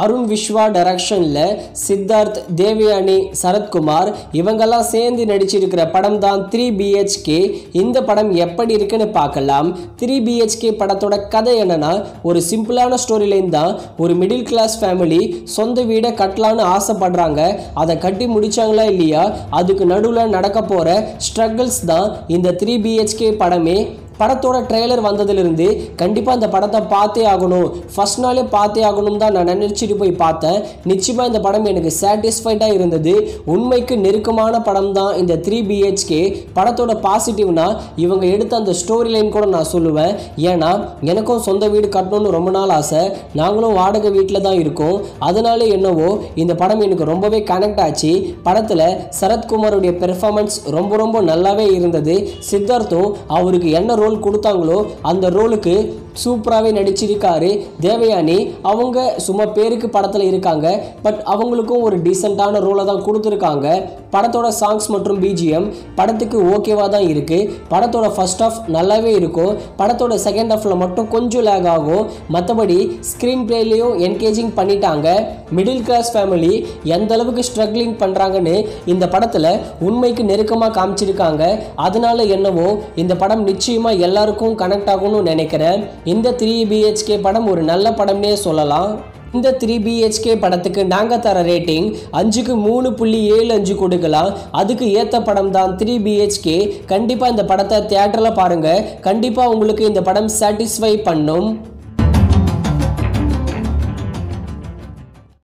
அருண் விஸ்வா டைரக்ஷன்ல சித்தார்த், தேவயானி, சரத்குமார் இவங்கெல்லாம் சேர்ந்து நடிச்சிருக்கிற படம் தான் 3BHK. இந்த படம் எப்படி இருக்குன்னு பார்க்கலாம். 3BHK படத்தோட கதை என்னன்னா, ஒரு சிம்பிளான ஸ்டோரி லைன் தான். ஒரு மிடில் கிளாஸ் ஃபேமிலி சொந்த வீடை கட்டலான்னு ஆசைப்படுறாங்க. அதை கட்டி முடிச்சாங்களா இல்லையா, அதுக்கு நடுவில் நடக்க போற ஸ்ட்ரகிள்ஸ் தான் இந்த 3BHK படமே. படத்தோட ட்ரெய்லர் வந்ததிலிருந்து கண்டிப்பாக இந்த படத்தை பார்த்தே ஆகணும், ஃபர்ஸ்ட் நாளே பார்த்தே ஆகணும் தான் நான் நினச்சிட்டு போய் பார்த்தேன். நிச்சயமாக இந்த படம் எனக்கு சாட்டிஸ்ஃபைடாக இருந்தது. உண்மைக்கு நெருக்கமான படம் தான் இந்த 3BHK. படத்தோட பாசிட்டிவ்னா இவங்க எடுத்த அந்த ஸ்டோரி லைன் கூட நான் சொல்லுவேன். ஏன்னா எனக்கும் சொந்த வீடு கட்டணும்னு ரொம்ப நாள் ஆசை. நாங்களும் வாடகை வீட்டில் தான் இருக்கோம். அதனால என்னவோ இந்த படம் எனக்கு ரொம்பவே கனெக்ட் ஆச்சு. படத்தில் சரத்குமாருடைய பெர்ஃபார்மன்ஸ் ரொம்ப நல்லாவே இருந்தது. சித்தார்த்தும் அவருக்கு என்ன ரோல் கொடுத்தாங்களோ அந்த ரோலுக்கு சூப்பராகவே நடிச்சிருக்காரு. தேவயானி அவங்க சும்மா பேருக்கு படத்தில் இருக்காங்க, பட் அவங்களுக்கும் ஒரு டீசெண்டான ரோலை தான் கொடுத்துருக்காங்க. படத்தோட சாங்ஸ் மற்றும் BGM படத்துக்கு ஓகேவா தான் இருக்குது. படத்தோட ஃபர்ஸ்ட் ஆஃப் நல்லாவே இருக்கும். படத்தோட செகண்ட் ஆஃபில் மட்டும் கொஞ்சம் லேக் ஆகும். மற்றபடி ஸ்க்ரீன் பிளேலையும் என்கேஜிங் பண்ணிட்டாங்க. மிடில் கிளாஸ் ஃபேமிலி எந்த அளவுக்கு ஸ்ட்ரகிளிங் பண்ணுறாங்கன்னு இந்த படத்தில் உண்மைக்கு நெருக்கமாக காமிச்சிருக்காங்க. அதனால என்னவோ இந்த படம் நிச்சயமாக எல்லாருக்கும் கனெக்ட் ஆகும்னு நினைக்கிறேன். இந்த 3BHK படம் ஒரு நல்ல படம்னே சொல்லலாம். இந்த 3BHK படத்துக்கு நாங்கள் தர ரேட்டிங் 5க்கு 3.75 கொடுக்கலாம். அதுக்கு ஏற்ற படம் தான் 3BHK. கண்டிப்பாக இந்த படத்தை தியேட்டரில் பாருங்கள். கண்டிப்பாக உங்களுக்கு இந்த படம் சாட்டிஸ்ஃபை பண்ணும்.